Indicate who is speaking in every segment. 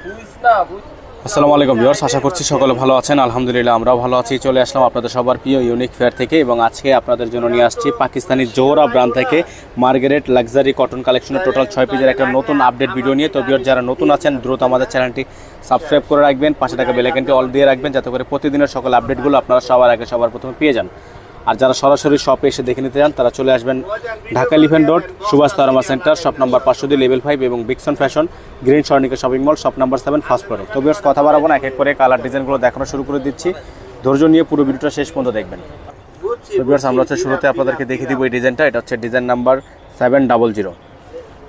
Speaker 1: আসসালামু আলাইকুম ভিউয়ার্স, আশা করছি সকলে ভালো আছেন। আলহামদুলিল্লাহ আমরাও ভালো আছি। চলে আসলাম আপনাদের সবার প্রিয় ইউনিক ফেয়ার থেকে এবং আজকে আপনাদের জন্য নিয়ে আসছি পাকিস্তানি জোহরা ব্র্যান্ড থেকে মার্গারেট লাক্সারি কটন কালেকশনের টোটাল 6 পিসের একটা নতুন আপডেট ভিডিও নিয়ে। তো ভিউয়ার যারা নতুন আছেন দ্রুত আমাদের চ্যানেলটি সাবস্ক্রাইব করে রাখবেন, পাশে থাকা বেল আইকনটি অল দিয়ে রাখবেন যাতে করে প্রতিদিনের সকল আপডেটগুলো আপনারা সবার প্রথমে পেয়ে যান। আর যারা সরাসরি শপে এসে দেখে নিতে চান তারা চলে আসবেন Dhaka Elephant Road Subhash Tarama centre, shop number 502 level 5 এবং বিকসন fashion green Swarnika shopping mall, shop number 7 first ফ্লোরে। তো ভিউয়ার্স কথা বাড়াবো না, এক এক করে কালার ডিজাইনগুলো দেখানো শুরু করে দিচ্ছি। ধৈর্য নিয়ে পুরো ভিডিওটা শেষ পর্যন্ত দেখবেন। তো ভিউয়ার্স আমরা হচ্ছে শুরুতে আপনাদেরকে দেখিয়ে দিব এই ডিজাইনটা। এটা হচ্ছে ডিজাইন নাম্বার 700।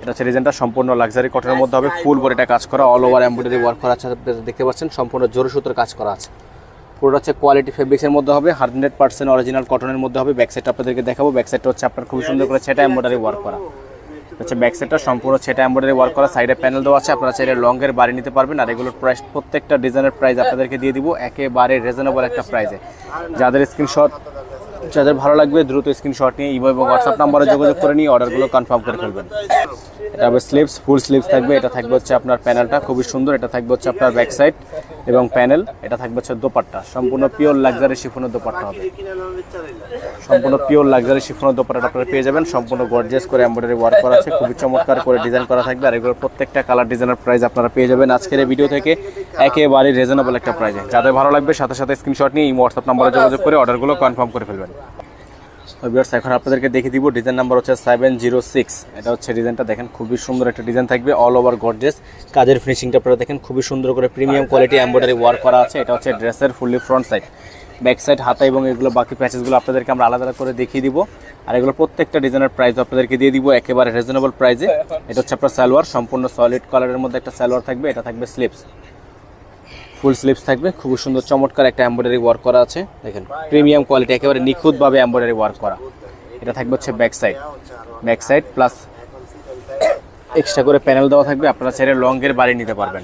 Speaker 1: এটা হচ্ছে ডিজাইনটা সম্পূর্ণ লাক্সারি কটনের মধ্যে হবে, ফুল বডিটা কাজ করা, অল ওভার এমব্রয়ডারি ওয়ার্ক করা আছে। আপনারা দেখতে পাচ্ছেন সম্পূর্ণ জরি সুতোর কাজ করা আছে। পুরোটা হচ্ছে কোয়ালিটি ফেব্রিক্সের মধ্যে হবে, 100% অরিজিনাল কটনের মধ্যে হবে। ব্যাক সাইডটা আপনাদেরকে দেখাবো। ব্যাক সাইডটা হচ্ছে আপনার খুব সুন্দর করে ছেটা এমব্রয়ডারি ওয়ার্ক করা হচ্ছে। ব্যাক সাইডটা সম্পূর্ণ ছেটা এমব্রয়ডারি ওয়ার্ক করা, সাইডে প্যানেল দেওয়া আছে। আপনারা চাইলে লংয়ের বাড়ি নিতে পারবেন। আর এগুলোর প্রাইস প্রত্যেকটা ডিজাইনের প্রাইস আপনাদেরকে দিয়ে দিব একেবারে রিজনেবল একটা প্রাইসে। যাদের ভালো লাগবে দ্রুত স্ক্রিনশট নিয়ে ইমো এবং হোয়াটসঅ্যাপ নাম্বারে যোগাযোগ করে নিয়ে অর্ডারগুলো কনফার্ম করে ফেলবেন। এটা হবে স্লিভস, ফুল স্লিভস থাকবে। এটা থাকবে হচ্ছে আপনার প্যানেলটা খুবই সুন্দর। এটা থাকবে হচ্ছে আপনার ব্যাক সাইড এবং প্যানেল। এটা থাকবে হচ্ছে দোপাট্টা, সম্পূর্ণ পিওর লাক্সারি শিফনের দোপাট্টা হবে। সম্পূর্ণ পিওর লাক্সারি শিফনের দোপাট্টা আপনারা পেয়ে যাবেন। সম্পূর্ণ গর্জিয়াস করে এমব্রয়ডারি ওয়ার্ক করা আছে, খুবই চমৎকার করে ডিজাইন করা থাকবে। আর এগুলোর প্রত্যেকটা কালার ডিজাইনের প্রাইস আপনারা পেয়ে যাবেন আজকের এই ভিডিও থেকে একেবারে রিজনেবল একটা প্রাইসে। যাদের ভালো লাগবে সাথে সাথে স্ক্রিনশট নিয়ে ইমো হোয়াটসঅ্যাপ নাম্বারে যোগাযোগ করে অর্ডারগুলো কনফার্ম করে ফেলবেন। ভিউয়ার্স এখন আপনাদেরকে দেখিয়ে দিব ডিজাইন নাম্বার হচ্ছে 706। এটা হচ্ছে ডিজাইনটা দেখেন, খুবই সুন্দর একটা ডিজাইন থাকবে, অল ওভার গর্জিয়াস কাজের ফিনিশিংটা আপনারা দেখেন খুবই সুন্দর করে প্রিমিয়াম কোয়ালিটি এমব্রয়ডারি ওয়ার্ক করা আছে। এটা হচ্ছে ড্রেসের fully front side, back side, হাতা এবং এগুলো বাকি প্যাচেসগুলো আপনাদেরকে আমরা আলাদা করে দেখিয়ে দিব। আর এগুলো প্রত্যেকটা ডিজাইনের প্রাইস আপনাদেরকে দিয়ে দিব একেবারে রিজনেবল প্রাইসে। এটা হচ্ছে আপনার সালোয়ার, সম্পূর্ণ সলিড কালারের মধ্যে একটা সালোয়ার থাকবে। এটা থাকবে স্লিভস, ফুল স্লিভস থাকবে, খুব সুন্দর চমৎকার একটা এমব্রয়ডারি ওয়ার্ক করা আছে। দেখেন প্রিমিয়াম কোয়ালিটি, একেবারে নিখুঁতভাবে এমব্রয়ডারি ওয়ার্ক করা। এটা থাকবে হচ্ছে ব্যাক সাইড প্লাস এক্সট্রা করে প্যানেল দেওয়া থাকবে। আপনারা চাইলে লংয়ের বাড়ি নিতে পারবেন।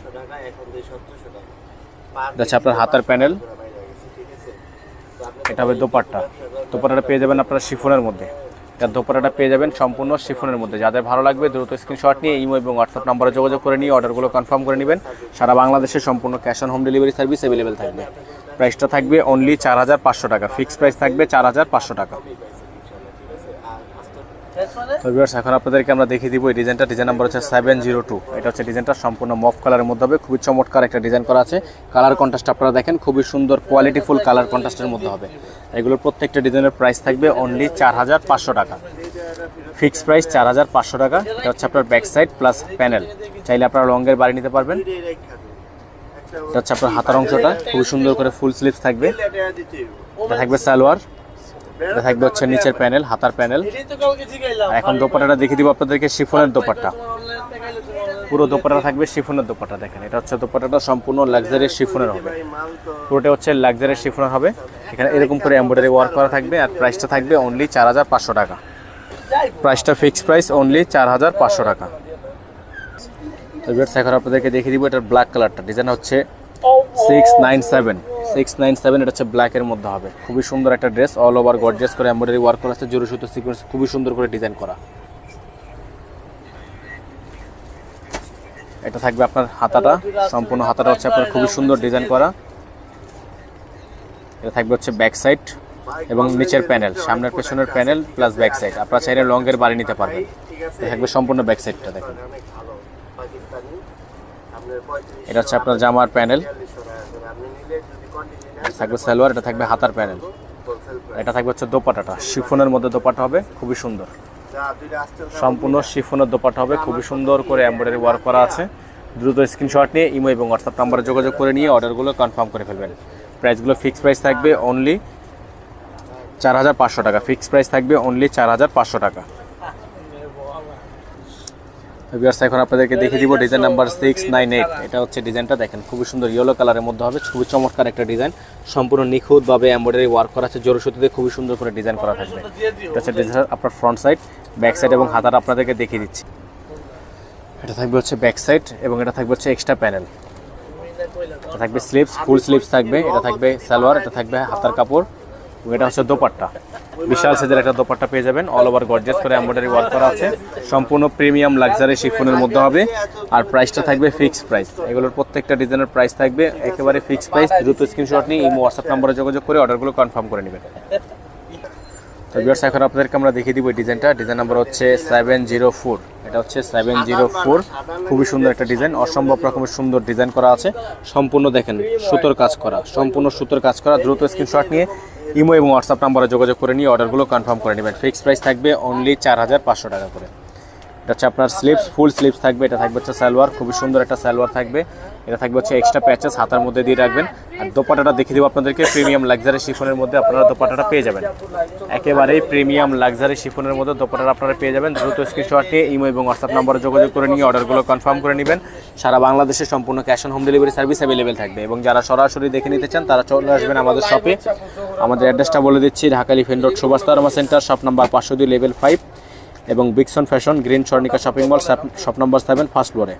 Speaker 1: এটা হচ্ছে আপনার হাতার প্যানেল। এটা হবে দোপাট্টাটা পেয়ে যাবেন আপনারা শিফনের মধ্যে। এটা দোপাট্টাটা পেয়ে যাবেন সম্পূর্ণ শিফনের মধ্যে। যাদের ভালো লাগবে দ্রুত স্ক্রিনশট নিয়ে ইমো এবং হোয়াটসঅ্যাপ নাম্বারে যোগাযোগ করে নিয়ে অর্ডারগুলো কনফার্ম করে নেবেন। সারা বাংলাদেশে সম্পূর্ণ cash on home delivery service available থাকবে। প্রাইসটা থাকবে অনলি 4500 টাকা, ফিক্সড প্রাইস থাকবে 4500 টাকা। তো ভিউয়ার্স এখন আপনাদেরকে আমরা দেখিয়ে দিব এই ডিজাইনটা। ডিজাইন নাম্বার হচ্ছে 702। এটা হচ্ছে ডিজাইনটা সম্পূর্ণ মফ কালারের মধ্যে হবে, খুবই চমৎকার একটা ডিজাইন করা আছে। কালার কন্ট্রাস্ট আপনারা দেখেন খুবই সুন্দর কোয়ালিটিফুল কালার কন্ট্রাস্টের মধ্যে হবে। এগুলোর প্রত্যেকটা ডিজাইনের প্রাইস থাকবে অনলি 4500 টাকা, ফিক্সড প্রাইস 4500 টাকা। এটা হচ্ছে আপনার ব্যাক সাইড প্লাস প্যানেল, চাইলে আপনারা লংয়ের বাড়ি নিতে পারবেন। এটা হচ্ছে আপনার হাতার অংশটা, খুবই সুন্দর করে ফুল স্লিভস থাকবে। এটা থাকবে সালোয়ার, এটা থাকবে হচ্ছে নিচের প্যানেল, হাতার প্যানেল। এখন দোপাট্টাটা দেখিয়ে দিব আপনাদেরকে, শিফনের দোপাট্টা। পুরো দোপাট্টা থাকবে শিফনের দোপাট্টা। দেখেন এটা হচ্ছে দোপাট্টাটা সম্পূর্ণ লাক্সারি শিফনের হবে, পুরোটা হচ্ছে লাক্সারি শিফনের হবে। এখানে এরকম করে এমব্রয়ডারি ওয়ার্ক করা থাকবে। আর প্রাইসটা থাকবে অনলি 4500 টাকা, প্রাইসটা ফিক্সড প্রাইস অনলি 4500 টাকা। তো ভিউয়ার্স এখন আপনাদেরকে দেখিয়ে দিব এটার ব্ল্যাক কালারটা। ডিজাইন হচ্ছে 697। এটা হচ্ছে ব্ল্যাকের মধ্যে হবে, খুবই সুন্দর একটা ড্রেস, অল ওভার গর্জিয়াস করে এমব্রয়ডারি ওয়ার্ক করা আছে, জরি সুতো সিকোয়েন্স খুবই সুন্দর করে ডিজাইন করা। এটা থাকবে আপনার হাতাটা, সম্পূর্ণ হাতাটা হচ্ছে আপনার খুবই সুন্দর ডিজাইন করা। এটা থাকবে হচ্ছে ব্যাক সাইড এবং নিচের প্যানেল, সামনের পেছনের প্যানেল প্লাস ব্যাক সাইড। আপনারা চাইলে লংয়ের বাড়ি নিতে পারবেন। এটা থাকবে সম্পূর্ণ ব্যাক সাইডটা দেখেন। এটা হচ্ছে আপনার জামার প্যানেল, থাকবে সালোয়ার। এটা থাকবে হাতার প্যানেল। এটা থাকবে হচ্ছে দোপাট্টাটা, শিফনের মধ্যে দোপাট্টা হবে, খুবই সুন্দর, সম্পূর্ণ শিফনের দোপাট্টা হবে, খুবই সুন্দর করে এমব্রয়ডারি ওয়ার্ক করা আছে। দ্রুত স্ক্রিনশট নিয়ে ইমো এবং হোয়াটসঅ্যাপ নাম্বারে যোগাযোগ করে নিয়ে অর্ডারগুলো কনফার্ম করে ফেলবেন। প্রাইসগুলো ফিক্সড প্রাইস থাকবে অনলি 4500 টাকা, ফিক্সড প্রাইস থাকবে অনলি 4500 টাকা। ভিউয়ার্স এখন আপনাদেরকে দেখিয়ে দিব ডিজাইন নাম্বার 698। এটা হচ্ছে ডিজাইনটা দেখেন, খুবই সুন্দর ইয়েলো কালারের মধ্যে হবে, খুবই চমৎকার একটা ডিজাইন, সম্পূর্ণ নিখুঁতভাবে এমব্রয়ডারি ওয়ার্ক করা আছে, জরি সুতোতে খুবই সুন্দর করে ডিজাইন করা থাকবে। এটা হচ্ছে ডিজাইন আপনার ফ্রন্ট সাইড, ব্যাক সাইড এবং হাতাটা আপনাদেরকে দেখিয়ে দিচ্ছি। এটা থাকবে হচ্ছে ব্যাক সাইড এবং এটা থাকবে হচ্ছে এক্সট্রা প্যানেল। এটা থাকবে স্লিভস, ফুল স্লিভস থাকবে। এটা থাকবে সালোয়ার, এটা থাকবে হাতার কাপড়, এটা হচ্ছে দোপাট্টা, বিশাল সাইজের একটা দোপাট্টা পেয়ে যাবেন, অল ওভার গর্জিয়াস করে এমব্রয়ডারি ওয়ার্ক করা আছে, সম্পূর্ণ প্রিমিয়াম লাক্সারি শিফনের মধ্যে হবে। আর প্রাইসটা থাকবে ফিক্সড প্রাইস, এগুলোর প্রত্যেকটা ডিজাইনের প্রাইস থাকবে একেবারে ফিক্সড প্রাইস। দ্রুত স্ক্রিনশট নিয়ে ইমো হোয়াটসঅ্যাপ নম্বরে যোগাযোগ করে অর্ডারগুলো কনফার্ম করে নেবেন। তো ভিউয়ার্স এখন আপনাদেরকে আমরা দেখিয়ে দিব এই ডিজাইনটা, ডিজাইন নাম্বার হচ্ছে 704, এটা হচ্ছে 704, খুবই সুন্দর একটা ডিজাইন, অসম্ভব রকমের সুন্দর ডিজাইন করা আছে, সম্পূর্ণ দেখেন সুতোর কাজ করা, সম্পূর্ণ সুতোর কাজ করা। দ্রুত স্ক্রিনশট নিয়ে ইমো এবং হোয়াটসঅ্যাপ নাম্বারে যোগাযোগ করে নিয়ে অর্ডারগুলো কনফার্ম করে নেবেন। ফিক্সড প্রাইস থাকবে অনলি 4500 টাকা করে। এটা হচ্ছে আপনার স্লিপস, ফুল স্লিপস থাকবে, এটা থাকবে হচ্ছে সালোয়ার, খুবই সুন্দর একটা সালোয়ার থাকবে, এটা থাকবে হচ্ছে এক্সট্রা প্যাচেস হাতার মধ্যে দিয়ে রাখবেন। আর দোপাট্টাটা দেখিয়ে দেবো আপনাদেরকে, প্রিমিয়াম লাক্সারি শিফনের মধ্যে আপনারা দোপাট্টাটা পেয়ে যাবেন, একেবারেই প্রিমিয়াম লাক্সারি শিফনের মধ্যে দোপাট্টাটা আপনারা পেয়ে যাবেন। দ্রুত স্ক্রিনশট নিয়ে ইমো এবং হোয়াটসঅ্যাপ নম্বরে যোগাযোগ করে নিয়ে অর্ডারগুলো কনফার্ম করে নেবেন। সারা বাংলাদেশে সম্পূর্ণ cash on home delivery service available থাকবে, এবং যারা সরাসরি দেখে নিতে চান তারা চলে আসবেন আমাদের শপে। আমাদের অ্যাড্রেসটা বলে দিচ্ছি, Dhaka Elephant Road Subhash Tarama centre, shop number 502 level 5, এবং বিকসন fashion, green Swarnika shopping mall, shop number 7, first ফ্লোরে।